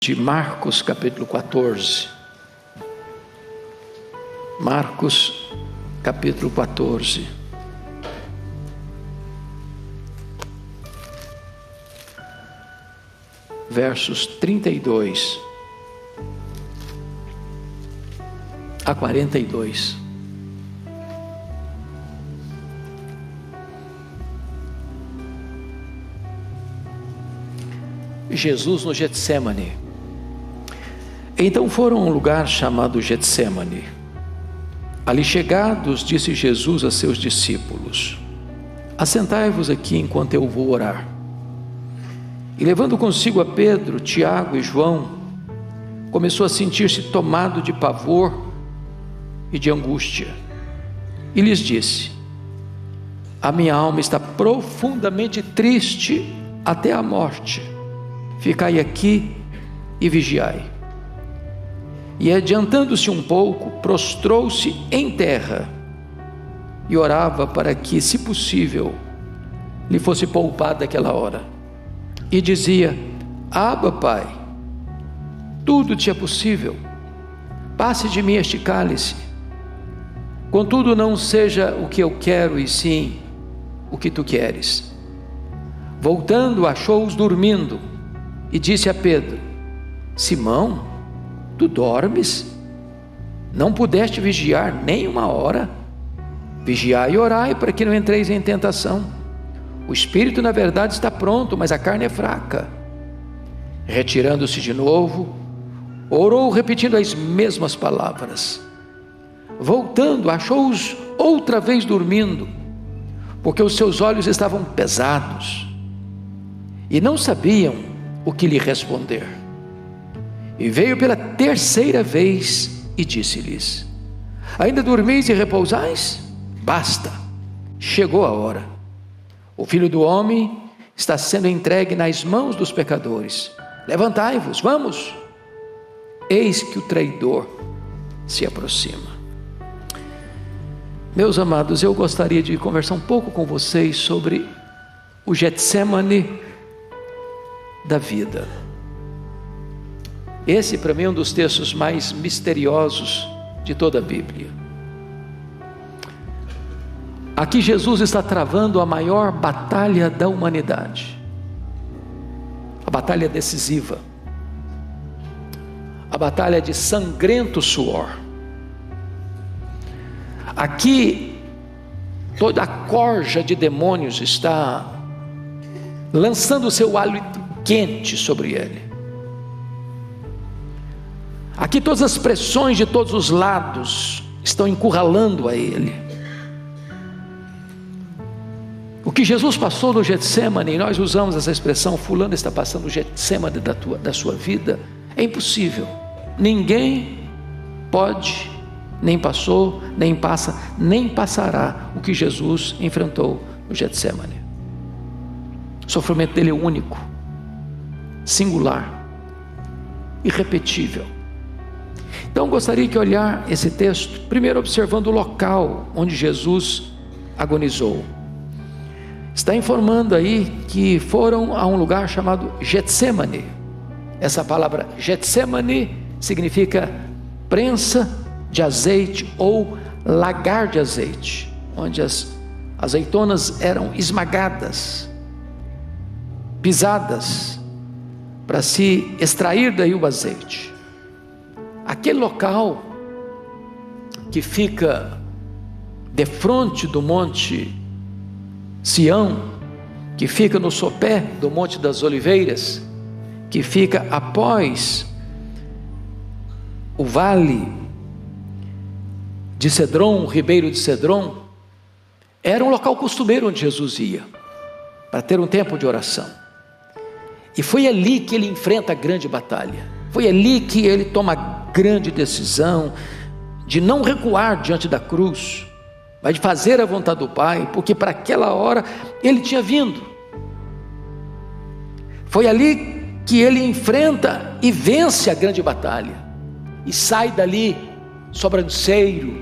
De Marcos capítulo 14. Marcos capítulo 14. Versos 32 a 42. Jesus no Getsemane. Então foram a um lugar chamado Getsemane. Ali chegados, disse Jesus a seus discípulos: assentai-vos aqui enquanto eu vou orar. E levando consigo a Pedro, Tiago e João, começou a sentir-se tomado de pavor e de angústia. E lhes disse: a minha alma está profundamente triste até a morte. Ficai aqui e vigiai. E adiantando-se um pouco, prostrou-se em terra e orava para que, se possível, lhe fosse poupada aquela hora. E dizia: Abba, Pai, tudo te é possível, passe de mim este cálice, contudo não seja o que eu quero, e sim o que tu queres. Voltando, achou-os dormindo e disse a Pedro: Simão, tu dormes? Não pudeste vigiar nem uma hora? Vigiai e orai para que não entreis em tentação. O espírito na verdade está pronto, mas a carne é fraca. Retirando-se de novo, orou repetindo as mesmas palavras. Voltando, achou-os outra vez dormindo, porque os seus olhos estavam pesados e não sabiam o que lhe responder. E veio pela terceira vez e disse-lhes: ainda dormis e repousais? Basta, chegou a hora. O Filho do Homem está sendo entregue nas mãos dos pecadores. Levantai-vos, vamos. Eis que o traidor se aproxima. Meus amados, eu gostaria de conversar um pouco com vocês sobre o Getsemane da vida. Esse para mim é um dos textos mais misteriosos de toda a Bíblia. Aqui Jesus está travando a maior batalha da humanidade, a batalha decisiva, a batalha de sangrento suor. Aqui toda a corja de demônios está lançando o seu hálito quente sobre ele. Aqui todas as pressões de todos os lados estão encurralando a ele. O que Jesus passou no Getsemane, e nós usamos essa expressão: fulano está passando o Getsemane da sua vida, é impossível. Ninguém pode, nem passou, nem passa, nem passará o que Jesus enfrentou no Getsemane. O sofrimento dele é único, singular, irrepetível. Então gostaria de olhar esse texto, primeiro observando o local onde Jesus agonizou. Está informando aí que foram a um lugar chamado Getsemane. Essa palavra Getsemane significa prensa de azeite ou lagar de azeite, onde as azeitonas eram esmagadas, pisadas, para se extrair daí o azeite. Aquele local que fica defronte do monte Sião, que fica no sopé do Monte das Oliveiras, que fica após o vale de Cedron, o ribeiro de Cedron, era um local costumeiro onde Jesus ia para ter um tempo de oração. E foi ali que ele enfrenta a grande batalha. Foi ali que ele toma a grande decisão de não recuar diante da cruz, mas de fazer a vontade do Pai, porque para aquela hora ele tinha vindo. Foi ali que ele enfrenta e vence a grande batalha, e sai dali sobranceiro,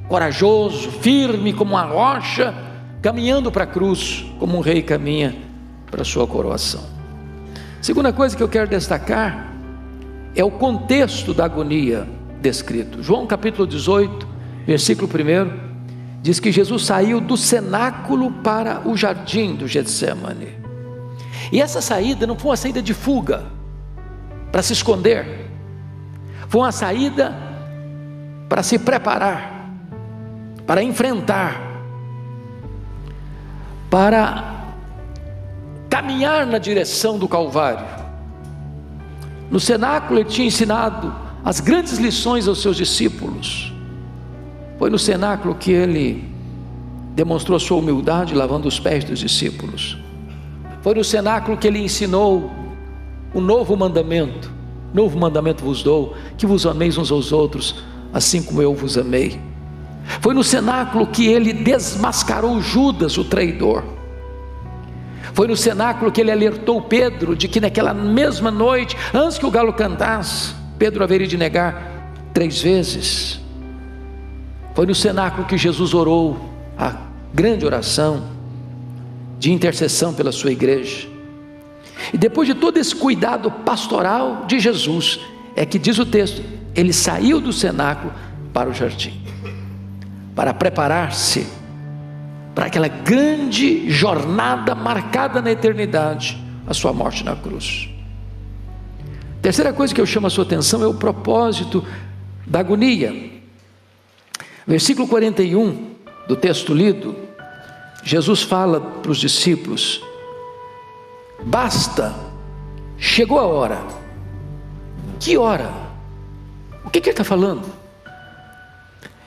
corajoso, firme como uma rocha, caminhando para a cruz, como um rei caminha para a sua coroação. Segunda coisa que eu quero destacar é o contexto da agonia descrito. João capítulo 18, versículo 1, diz que Jesus saiu do cenáculo para o jardim do Getsemane. E essa saída não foi uma saída de fuga, para se esconder. Foi uma saída para se preparar, para enfrentar, para caminhar na direção do Calvário. No cenáculo ele tinha ensinado as grandes lições aos seus discípulos. Foi no cenáculo que ele demonstrou sua humildade, lavando os pés dos discípulos. Foi no cenáculo que ele ensinou o novo mandamento: novo mandamento vos dou, que vos ameis uns aos outros, assim como eu vos amei. Foi no cenáculo que ele desmascarou Judas, o traidor. Foi no cenáculo que ele alertou Pedro de que naquela mesma noite, antes que o galo cantasse, Pedro haveria de negar 3 vezes. Foi no cenáculo que Jesus orou a grande oração de intercessão pela sua igreja. E depois de todo esse cuidado pastoral de Jesus, é que diz o texto, ele saiu do cenáculo para o jardim, para preparar-se para aquela grande jornada marcada na eternidade, a sua morte na cruz. Terceira coisa que eu chamo a sua atenção é o propósito da agonia. Versículo 41 do texto lido, Jesus fala para os discípulos: basta, chegou a hora. Que hora? O que ele está falando?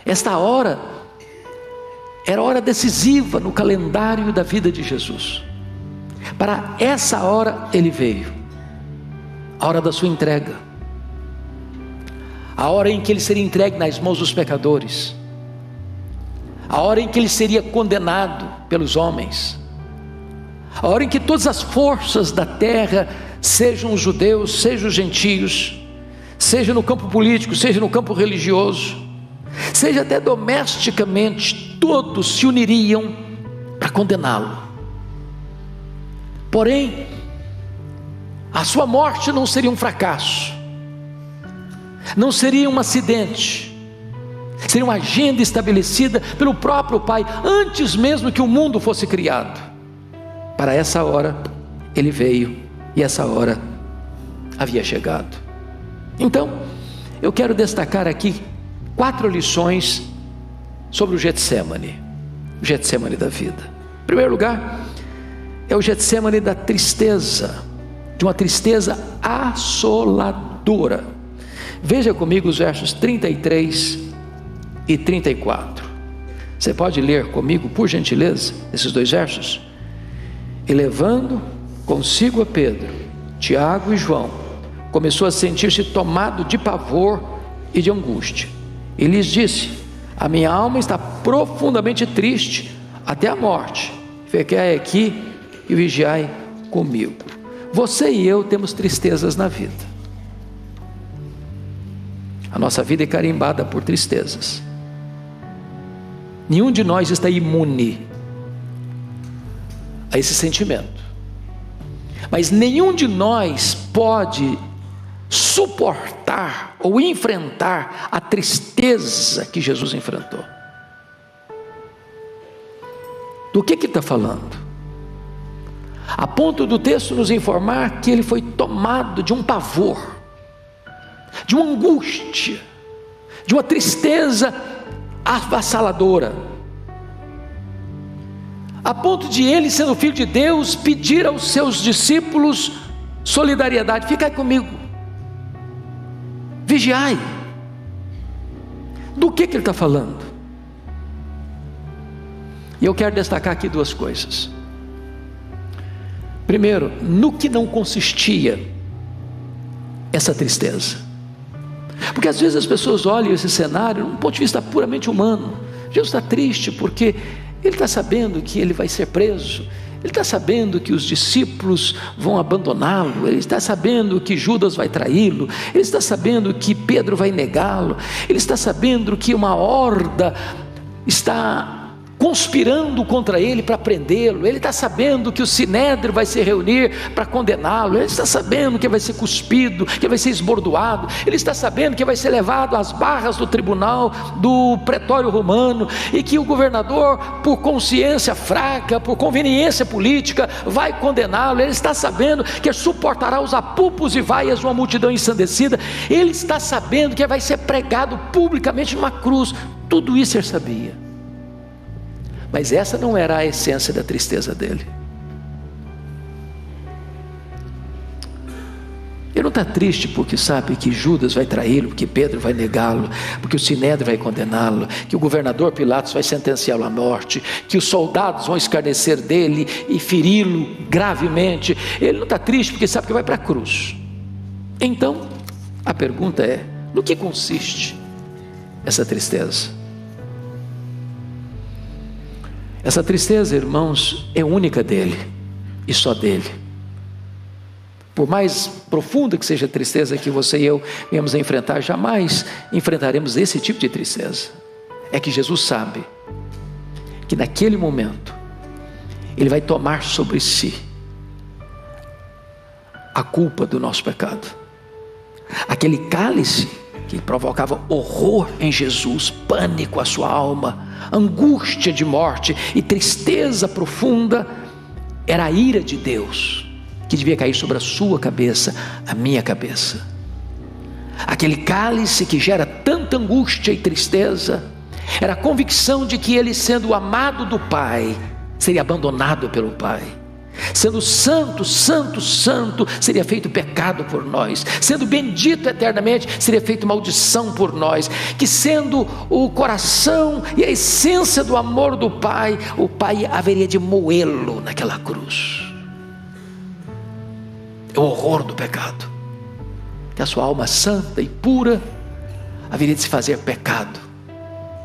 Esta hora era a hora decisiva no calendário da vida de Jesus. Para essa hora ele veio, a hora da sua entrega, a hora em que ele seria entregue nas mãos dos pecadores, a hora em que ele seria condenado pelos homens, a hora em que todas as forças da terra, sejam os judeus, sejam os gentios, seja no campo político, seja no campo religioso, seja até domesticamente, todos se uniriam para condená-lo. Porém, a sua morte não seria um fracasso, não seria um acidente, seria uma agenda estabelecida pelo próprio Pai, antes mesmo que o mundo fosse criado. Para essa hora ele veio, e essa hora havia chegado. Então, eu quero destacar aqui 4 lições sobre o Getsemane da vida. Em primeiro lugar, é o Getsemane da tristeza, de uma tristeza assoladora. Veja comigo os versos 33 e 34. Você pode ler comigo, por gentileza, esses 2 versos? E levando consigo a Pedro, Tiago e João, começou a sentir-se tomado de pavor e de angústia. E lhes disse: a minha alma está profundamente triste até a morte. Fiquai aqui e vigiai comigo. Você e eu temos tristezas na vida. A nossa vida é carimbada por tristezas. Nenhum de nós está imune a esse sentimento, mas nenhum de nós pode suportar ou enfrentar a tristeza que Jesus enfrentou. Do que ele está falando? A ponto do texto nos informar que ele foi tomado de um pavor, de uma angústia, de uma tristeza avassaladora, a ponto de ele, sendo filho de Deus, pedir aos seus discípulos solidariedade. Ficai comigo, vigiai. Do que ele está falando? E eu quero destacar aqui 2 coisas. Primeiro, no que não consistia essa tristeza. Porque às vezes as pessoas olham esse cenário de um ponto de vista puramente humano. Jesus está triste porque ele está sabendo que ele vai ser preso, ele está sabendo que os discípulos vão abandoná-lo, ele está sabendo que Judas vai traí-lo, ele está sabendo que Pedro vai negá-lo, ele está sabendo que uma horda está conspirando contra ele para prendê-lo. Ele está sabendo que o Sinédrio vai se reunir para condená-lo. Ele está sabendo que vai ser cuspido, que vai ser esbordoado. Ele está sabendo que vai ser levado às barras do tribunal do pretório romano, e que o governador, por consciência fraca, por conveniência política, vai condená-lo. Ele está sabendo que suportará os apupos e vaias de uma multidão ensandecida. Ele está sabendo que vai ser pregado publicamente numa cruz. Tudo isso ele sabia. Mas essa não era a essência da tristeza dele. Ele não está triste porque sabe que Judas vai traí-lo, porque Pedro vai negá-lo, porque o Sinédrio vai condená-lo, que o governador Pilatos vai sentenciá-lo à morte, que os soldados vão escarnecer dele e feri-lo gravemente. Ele não está triste porque sabe que vai para a cruz. Então, a pergunta é: no que consiste essa tristeza? Essa tristeza, irmãos, é única dele e só dele. Por mais profunda que seja a tristeza que você e eu viemos a enfrentar, jamais enfrentaremos esse tipo de tristeza. É que Jesus sabe que naquele momento Ele vai tomar sobre si a culpa do nosso pecado. Aquele cálice que provocava horror em Jesus, pânico à sua alma, angústia de morte e tristeza profunda, era a ira de Deus que devia cair sobre a sua cabeça, a minha cabeça. Aquele cálice que gera tanta angústia e tristeza, era a convicção de que ele, sendo amado do Pai, seria abandonado pelo Pai. Sendo santo, santo, santo, seria feito pecado por nós. Sendo bendito eternamente, seria feito maldição por nós. Que sendo o coração e a essência do amor do Pai, o Pai haveria de moê-lo naquela cruz. É o horror do pecado, que a sua alma santa e pura haveria de se fazer pecado.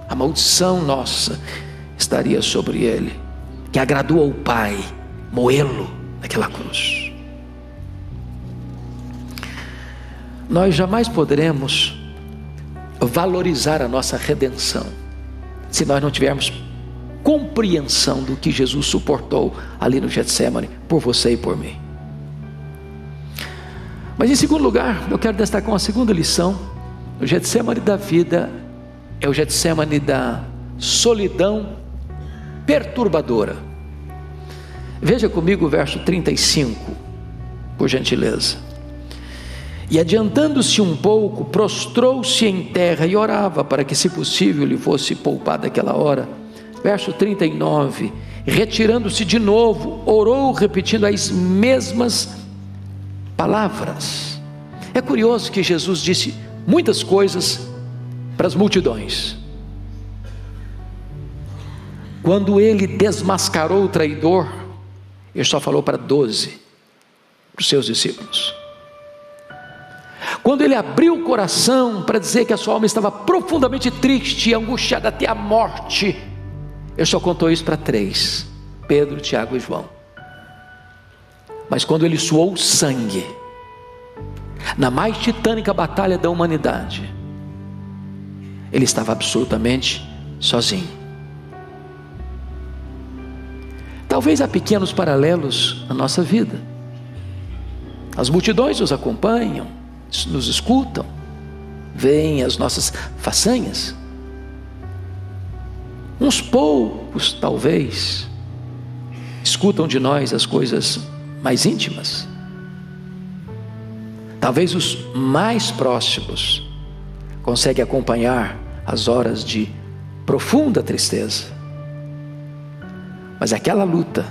A maldição nossa estaria sobre ele, que agradou ao Pai moê-lo naquela cruz. Nós jamais poderemos valorizar a nossa redenção se nós não tivermos compreensão do que Jesus suportou ali no Getsemane por você e por mim. Mas em segundo lugar, eu quero destacar uma segunda lição. O Getsemane da vida é o Getsemane da solidão perturbadora. Veja comigo o verso 35, por gentileza. E adiantando-se um pouco, prostrou-se em terra e orava para que, se possível, lhe fosse poupada aquela hora. Verso 39, retirando-se de novo, orou repetindo as mesmas palavras. É curioso que Jesus disse muitas coisas para as multidões. Quando ele desmascarou o traidor, ele só falou para 12, para os seus discípulos. Quando ele abriu o coração para dizer que a sua alma estava profundamente triste e angustiada até a morte, ele só contou isso para 3, Pedro, Tiago e João. Mas quando ele suou sangue, na mais titânica batalha da humanidade, ele estava absolutamente sozinho. Talvez há pequenos paralelos na nossa vida. As multidões nos acompanham, nos escutam, veem as nossas façanhas. Uns poucos, talvez, escutam de nós as coisas mais íntimas. Talvez os mais próximos conseguem acompanhar as horas de profunda tristeza. Mas aquela luta,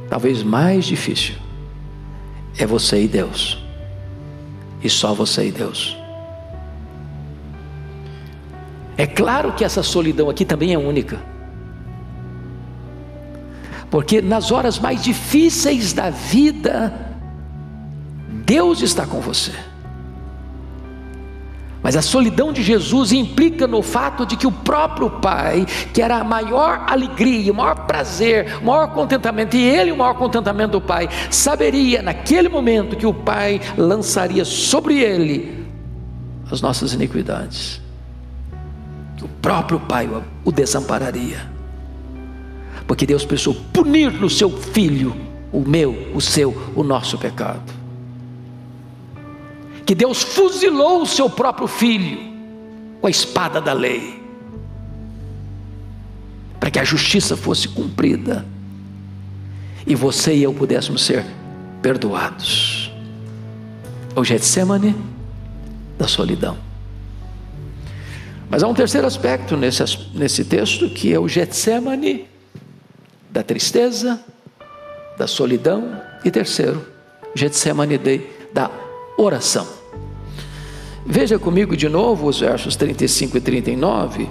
talvez mais difícil, é você e Deus, e só você e Deus. É claro que essa solidão aqui também é única, porque nas horas mais difíceis da vida, Deus está com você. Mas a solidão de Jesus implica no fato de que o próprio Pai, que era a maior alegria, o maior prazer, o maior contentamento, e Ele o maior contentamento do Pai, saberia naquele momento que o Pai lançaria sobre Ele as nossas iniquidades, que o próprio Pai o desampararia. porque Deus precisou punir no seu filho o meu, o seu, o nosso pecado. Que Deus fuzilou o seu próprio filho com a espada da lei, para que a justiça fosse cumprida e você e eu pudéssemos ser perdoados. O Getsemane da solidão. Mas há um terceiro aspecto nesse texto, que é o Getsemane da tristeza, da solidão, e terceiro, Getsemane da oração. Veja comigo de novo os versos 35 e 39,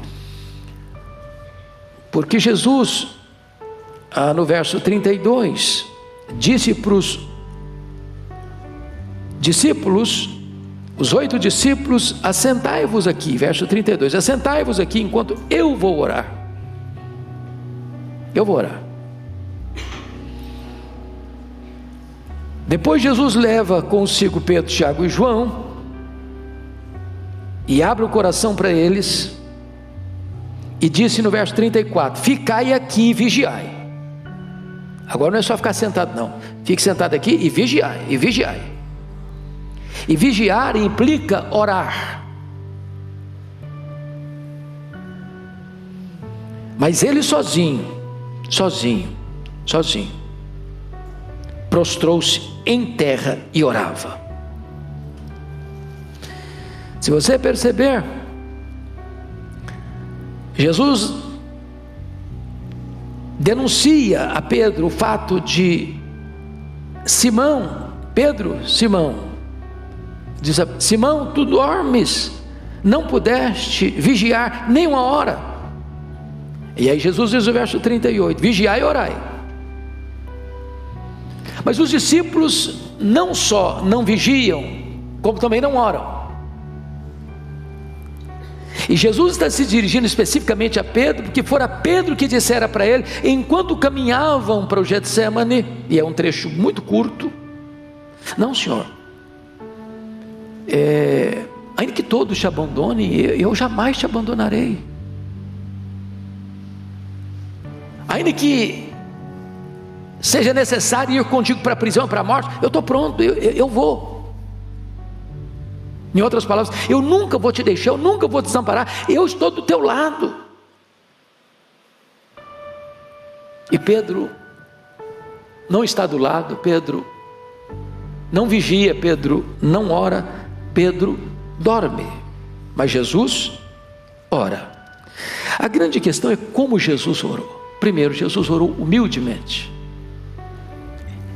porque Jesus, no verso 32, disse para os discípulos, os 8 discípulos: assentai-vos aqui, verso 32, assentai-vos aqui enquanto eu vou orar. Eu vou orar. Depois Jesus leva consigo Pedro, Tiago e João, e abre o coração para eles, e disse no verso 34: ficai aqui e vigiai. Agora não é só ficar sentado não, fique sentado aqui e vigiai, e vigiai. E vigiar implica orar. Mas ele sozinho, prostrou-se em terra e orava. Se você perceber, Jesus denuncia a Pedro o fato de Simão, diz: Simão, tu dormes, não pudeste vigiar nem uma hora. E aí Jesus diz no verso 38: vigiai e orai. Mas os discípulos não só não vigiam, como também não oram. E Jesus está se dirigindo especificamente a Pedro, porque fora Pedro que dissera para ele, enquanto caminhavam para o Getsemane, e é um trecho muito curto: não, Senhor, ainda que todos te abandonem, eu jamais te abandonarei. Ainda que seja necessário ir contigo para a prisão, para a morte, eu estou pronto, eu vou. Em outras palavras, eu nunca vou te deixar, eu nunca vou te desamparar, eu estou do teu lado. E Pedro não está do lado, Pedro não vigia, Pedro não ora, Pedro dorme. Mas Jesus ora. A grande questão é como Jesus orou. Primeiro, Jesus orou humildemente,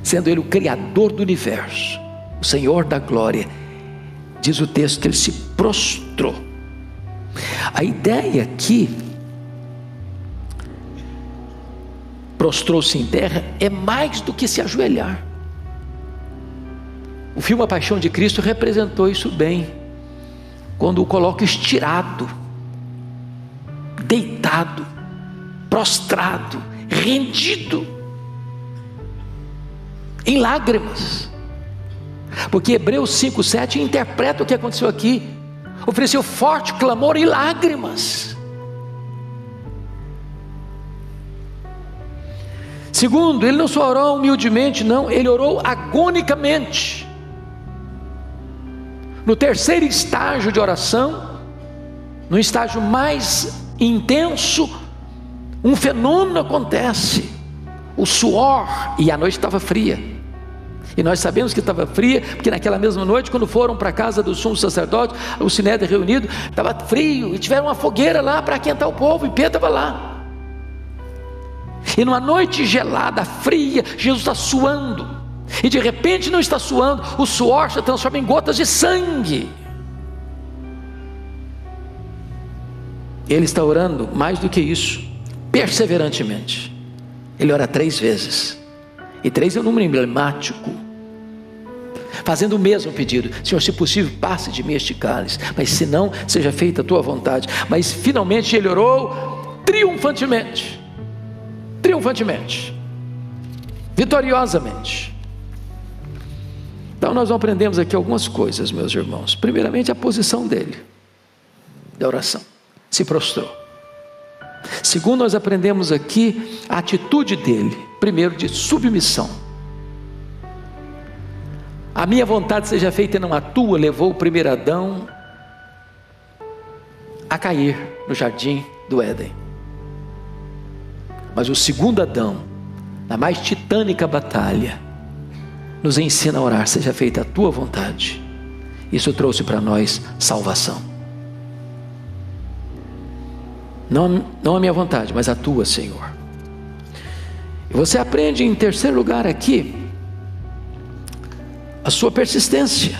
sendo Ele o Criador do universo, o Senhor da glória. Diz o texto que Ele se prostrou. A ideia aqui, prostrou-se em terra, é mais do que se ajoelhar. O filme A Paixão de Cristo representou isso bem, quando o coloca estirado, deitado, prostrado, rendido, em lágrimas. Porque Hebreus 5:7 interpreta o que aconteceu aqui: ofereceu forte clamor e lágrimas. Segundo, ele não só orou humildemente, não, ele orou agonicamente. No terceiro estágio de oração, no estágio mais intenso, um fenômeno acontece: o suor, e a noite estava fria. E nós sabemos que estava fria, porque naquela mesma noite, quando foram para a casa do sumo sacerdote, o sinédrio reunido, estava frio, e tiveram uma fogueira lá para aquentar o povo, e Pedro estava lá. E numa noite gelada, fria, Jesus está suando, e de repente não está suando, o suor se transforma em gotas de sangue. Ele está orando mais do que isso, perseverantemente. Ele ora 3 vezes, e 3 é um número emblemático, fazendo o mesmo pedido: Senhor, se possível, passe de mim este cálice, mas se não, seja feita a tua vontade. Mas finalmente ele orou triunfantemente, vitoriosamente. Então nós aprendemos aqui algumas coisas, meus irmãos. Primeiramente, a posição dele, da oração: se prostrou. Segundo, nós aprendemos aqui a atitude dele. Primeiro, de submissão. A minha vontade seja feita e não a tua, levou o primeiro Adão a cair no jardim do Éden. Mas o segundo Adão, na mais titânica batalha, nos ensina a orar: seja feita a tua vontade. Isso trouxe para nós salvação. Não a minha vontade, mas a tua, Senhor. E você aprende em terceiro lugar aqui a sua persistência.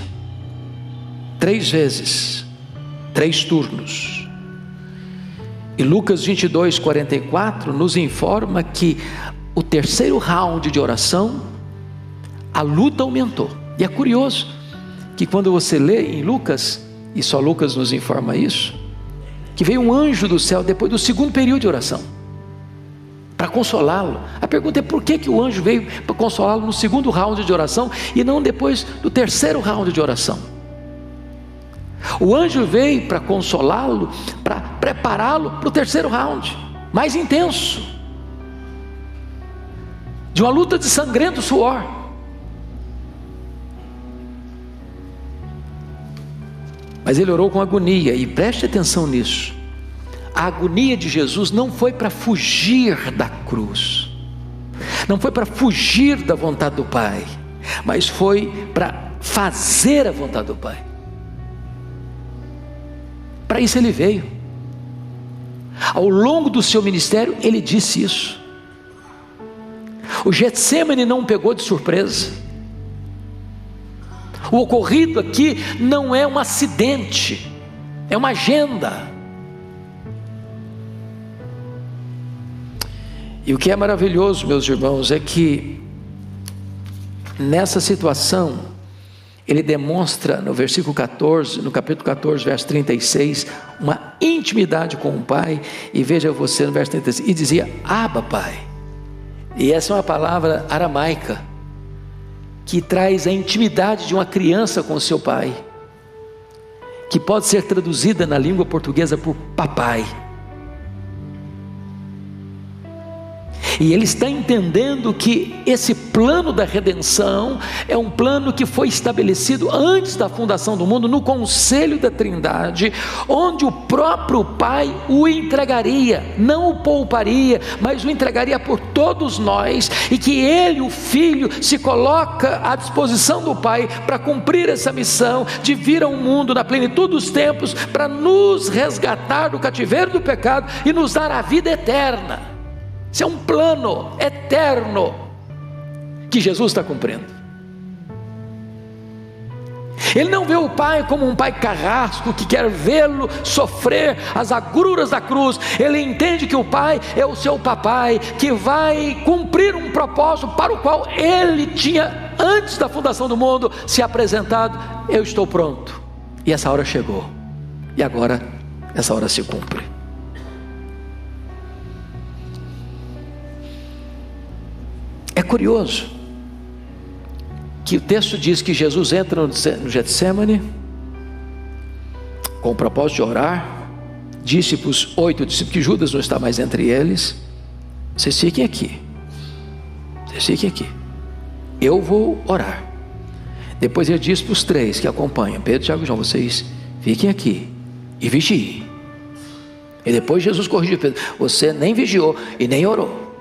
3 vezes, 3 turnos. E Lucas 22, 44 nos informa que o terceiro round de oração, a luta aumentou. E é curioso que quando você lê em Lucas, e só Lucas nos informa isso, que veio um anjo do céu depois do segundo período de oração, para consolá-lo. A pergunta é: por que o anjo veio para consolá-lo no segundo round de oração e não depois do terceiro round de oração? O anjo veio para consolá-lo, para prepará-lo para o terceiro round, mais intenso, de uma luta de sangrento suor. Mas ele orou com agonia, e preste atenção nisso. A agonia de Jesus não foi para fugir da cruz, não foi para fugir da vontade do Pai, mas foi para fazer a vontade do Pai. Para isso ele veio. Ao longo do seu ministério ele disse isso. O Getsêmani não pegou de surpresa. O ocorrido aqui não é um acidente, é uma agenda. E o que é maravilhoso, meus irmãos, é que nessa situação ele demonstra no versículo 14, no capítulo 14, verso 36, uma intimidade com o Pai. E veja você no verso 36, e dizia: Abba, Pai. E essa é uma palavra aramaica que traz a intimidade de uma criança com o seu pai, que pode ser traduzida na língua portuguesa por papai. E ele está entendendo que esse plano da redenção é um plano que foi estabelecido antes da fundação do mundo, no conselho da Trindade, onde o próprio Pai o entregaria, não o pouparia, mas o entregaria por todos nós, e que ele, o Filho, se coloca à disposição do Pai para cumprir essa missão de vir ao mundo na plenitude dos tempos, para nos resgatar do cativeiro do pecado e nos dar a vida eterna. Isso é um plano eterno que Jesus está cumprindo. Ele não vê o Pai como um Pai carrasco que quer vê-lo sofrer as agruras da cruz. Ele entende que o Pai é o seu papai, que vai cumprir um propósito para o qual ele tinha, antes da fundação do mundo, se apresentado: eu estou pronto. E essa hora chegou, e agora essa hora se cumpre. É curioso que o texto diz que Jesus entra no Getsêmani com o propósito de orar. Disse para os 8 discípulos, que Judas não está mais entre eles: vocês fiquem aqui, eu vou orar. Depois ele disse para os 3 que acompanham, Pedro, Tiago e João: vocês fiquem aqui e vigiem. E depois Jesus corrigiu Pedro: você nem vigiou e nem orou.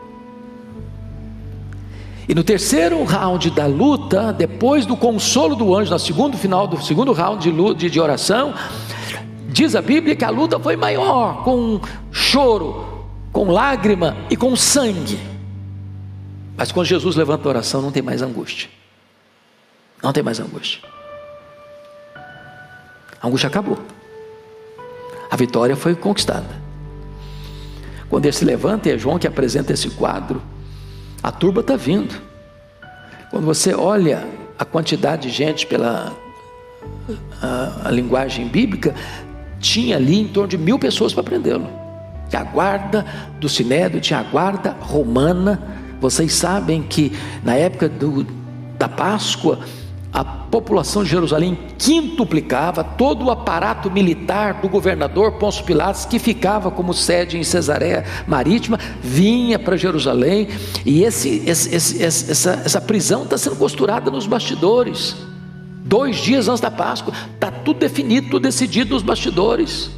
E no terceiro round da luta, depois do consolo do anjo, no final do segundo round de oração, diz a Bíblia que a luta foi maior, com choro, com lágrima e com sangue. Mas quando Jesus levanta a oração, não tem mais angústia. Não tem mais angústia. A angústia acabou. A vitória foi conquistada. Quando ele se levanta, e é João que apresenta esse quadro, a turba está vindo. Quando você olha a quantidade de gente pela a linguagem bíblica, tinha ali em torno de 1000 pessoas para prendê-lo. A guarda do Sinédrio, tinha a guarda romana. Vocês sabem que na época da Páscoa, a população de Jerusalém quintuplicava, todo o aparato militar do governador Pôncio Pilatos, que ficava como sede em Cesareia Marítima, vinha para Jerusalém, e essa prisão está sendo costurada nos bastidores. 2 dias antes da Páscoa, está tudo definido, tudo decidido nos bastidores.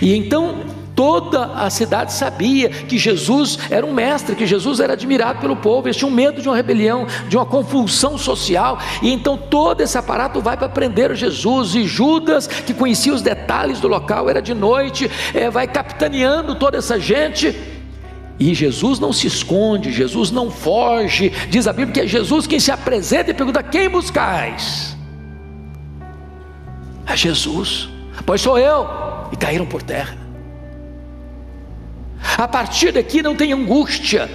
E então toda a cidade sabia que Jesus era um mestre, que Jesus era admirado pelo povo. Eles tinham medo de uma rebelião, de uma convulsão social, e então todo esse aparato vai para prender Jesus. E Judas, que conhecia os detalhes do local, era de noite, vai capitaneando toda essa gente. E Jesus não se esconde, Jesus não foge. Diz a Bíblia que é Jesus quem se apresenta e pergunta: quem buscais? É Jesus. Pois sou eu. E caíram por terra. A partir daqui não tem angústia.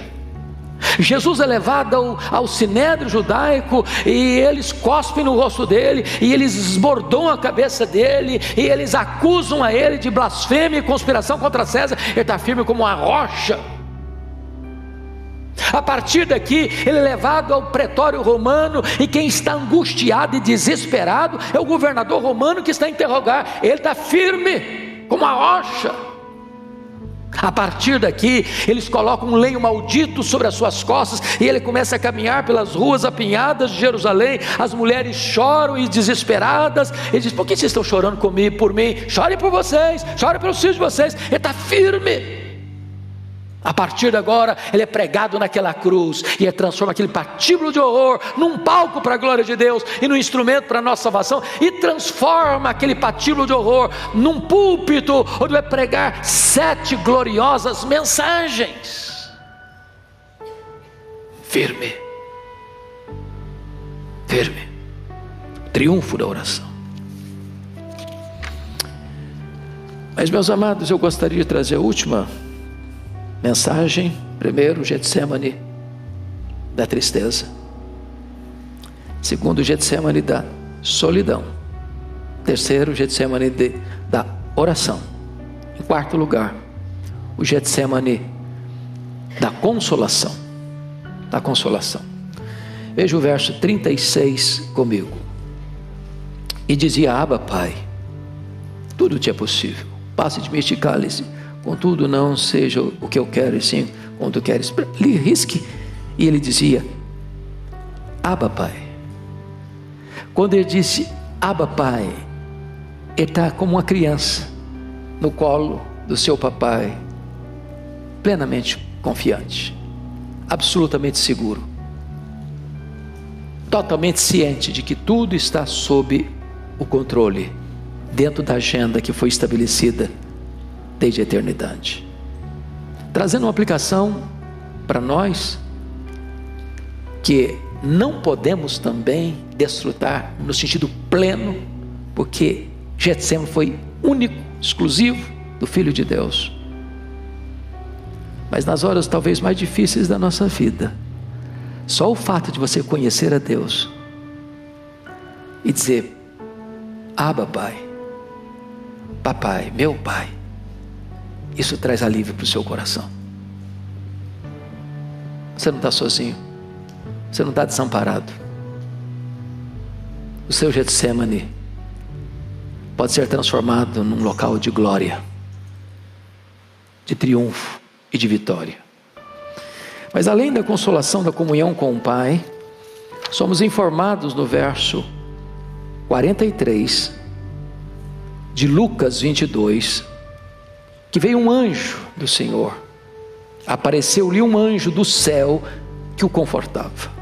Jesus é levado ao sinédrio judaico, e eles cospem no rosto dele, e eles esbordam a cabeça dele, e eles acusam a ele de blasfêmia e conspiração contra César. Ele está firme como uma rocha. A partir daqui ele é levado ao pretório romano, e quem está angustiado e desesperado é o governador romano que está a interrogar. Ele está firme como uma rocha. A partir daqui eles colocam um lenho maldito sobre as suas costas, e ele começa a caminhar pelas ruas apinhadas de Jerusalém. As mulheres choram e desesperadas. Ele diz: por que vocês estão chorando comigo, por mim? Chorem por vocês, chorem pelos filhos de vocês. Ele está firme. A partir de agora ele é pregado naquela cruz, e ele transforma aquele patíbulo de horror num palco para a glória de Deus e num instrumento para a nossa salvação, e transforma aquele patíbulo de horror num púlpito onde vai pregar 7 gloriosas mensagens. Firme, firme, triunfo da oração. Mas, meus amados, eu gostaria de trazer a última mensagem. Primeiro, Getsemane da tristeza. Segundo, Getsemane da solidão. Terceiro, Getsemane da oração. Em quarto lugar, o Getsemane da consolação. Da consolação. Veja o verso 36 comigo. E dizia: Abba, Pai, tudo te é possível, passe de mim este cálice, contudo não seja o que eu quero, e sim como tu queres. Lhe risque. E ele dizia: Abba, Pai. Quando ele disse Abba, Pai, ele está como uma criança no colo do seu papai, plenamente confiante, absolutamente seguro, totalmente ciente de que tudo está sob o controle, dentro da agenda que foi estabelecida desde a eternidade. Trazendo uma aplicação para nós, que não podemos também desfrutar no sentido pleno, porque Getsemane foi único, exclusivo do Filho de Deus. Mas nas horas talvez mais difíceis da nossa vida, só o fato de você conhecer a Deus e dizer: Abba, Pai, Papai, meu Pai, isso traz alívio para o seu coração. Você não está sozinho, você não está desamparado. O seu Getsemane pode ser transformado num local de glória, de triunfo e de vitória. Mas além da consolação da comunhão com o Pai, somos informados no verso 43 de Lucas 22, que veio um anjo do Senhor, apareceu-lhe um anjo do céu que o confortava.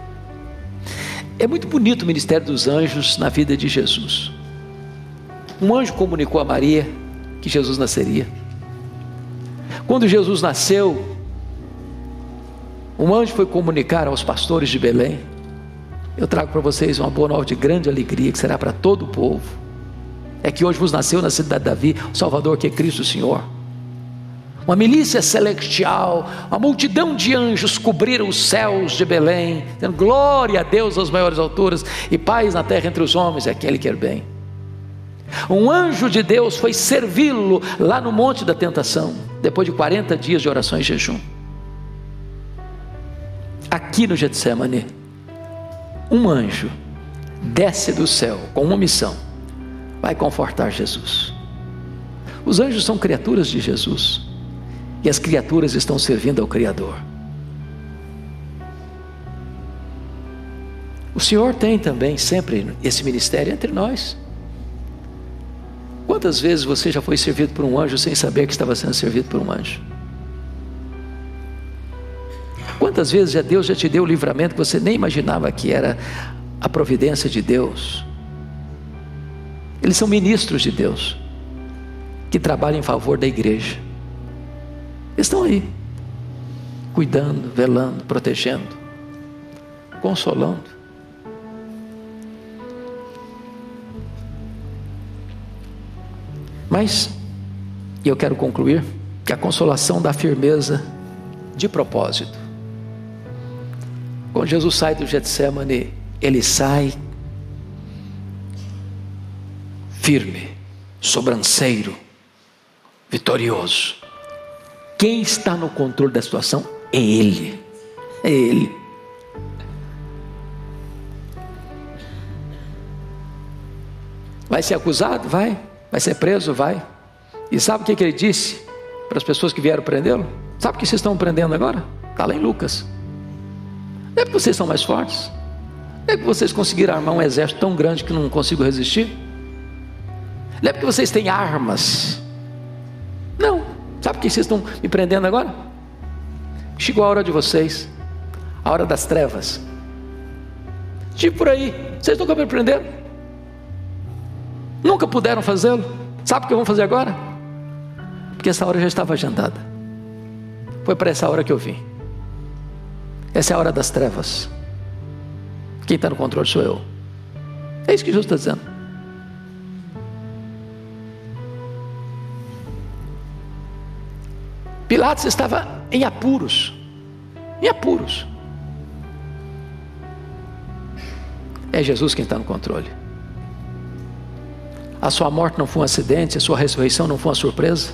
É muito bonito o ministério dos anjos na vida de Jesus. Um anjo comunicou a Maria que Jesus nasceria. Quando Jesus nasceu, um anjo foi comunicar aos pastores de Belém: eu trago para vocês uma boa nova de grande alegria, que será para todo o povo. É que hoje vos nasceu na cidade de Davi o Salvador, que é Cristo o Senhor. Uma milícia celestial, uma multidão de anjos cobriram os céus de Belém, dizendo: glória a Deus às maiores alturas, e paz na terra entre os homens, é aquele que quer bem. Um anjo de Deus foi servi-lo lá no Monte da Tentação, depois de 40 dias de oração e jejum. Aqui no Getsemane, um anjo desce do céu com uma missão: vai confortar Jesus. Os anjos são criaturas de Jesus, e as criaturas estão servindo ao Criador. O Senhor tem também sempre esse ministério entre nós. Quantas vezes você já foi servido por um anjo sem saber que estava sendo servido por um anjo? Quantas vezes Deus já te deu o livramento que você nem imaginava que era a providência de Deus? Eles são ministros de Deus, que trabalham em favor da igreja. Eles estão aí, cuidando, velando, protegendo, consolando. Mas, e eu quero concluir, que a consolação dá firmeza de propósito. Quando Jesus sai do Getsemane, ele sai firme, sobranceiro, vitorioso. Quem está no controle da situação é Ele. É Ele. Vai ser acusado? Vai. Vai ser preso? Vai. E sabe o que ele disse para as pessoas que vieram prendê-lo? Sabe o que vocês estão prendendo agora? Está lá em Lucas. Não é porque vocês são mais fortes, não é porque vocês conseguiram armar um exército tão grande que não consigo resistir, não é porque vocês têm armas, não. Sabe por que vocês estão me prendendo agora? Chegou a hora de vocês, a hora das trevas. Tipo por aí, vocês nunca me prenderam, nunca puderam fazê-lo. Sabe o que vão fazer agora? Porque essa hora já estava agendada. Foi para essa hora que eu vim. Essa é a hora das trevas. Quem está no controle sou eu. É isso que Jesus está dizendo. Pilatos estava em apuros. Em apuros. É Jesus quem está no controle. A sua morte não foi um acidente, a sua ressurreição não foi uma surpresa.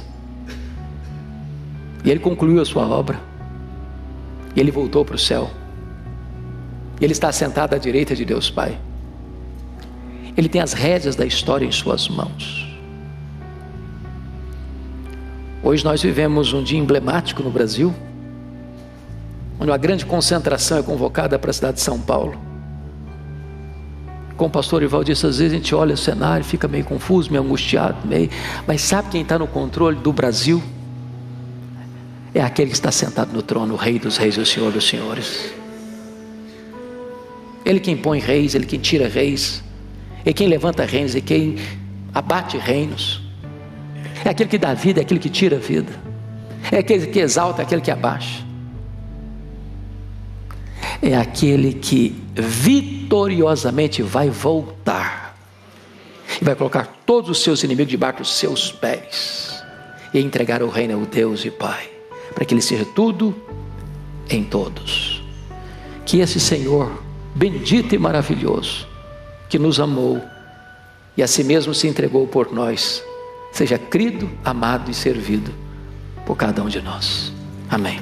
E Ele concluiu a sua obra. E Ele voltou para o céu. E Ele está sentado à direita de Deus Pai. Ele tem as rédeas da história em suas mãos. Hoje nós vivemos um dia emblemático no Brasil, onde uma grande concentração é convocada para a cidade de São Paulo. Como o pastor Ivaldo disse, às vezes a gente olha o cenário, fica meio confuso, meio angustiado, mas sabe quem está no controle do Brasil? É aquele que está sentado no trono, o Rei dos Reis e o Senhor dos Senhores. Ele quem põe reis, Ele quem tira reis, é quem levanta reinos, é quem abate reinos. É aquele que dá vida, é aquele que tira a vida, é aquele que exalta, é aquele que abaixa. É aquele que vitoriosamente vai voltar e vai colocar todos os seus inimigos debaixo dos seus pés e entregar o reino ao Deus e Pai, para que Ele seja tudo em todos. Que esse Senhor bendito e maravilhoso, que nos amou e a si mesmo se entregou por nós, seja crido, amado e servido por cada um de nós. Amém.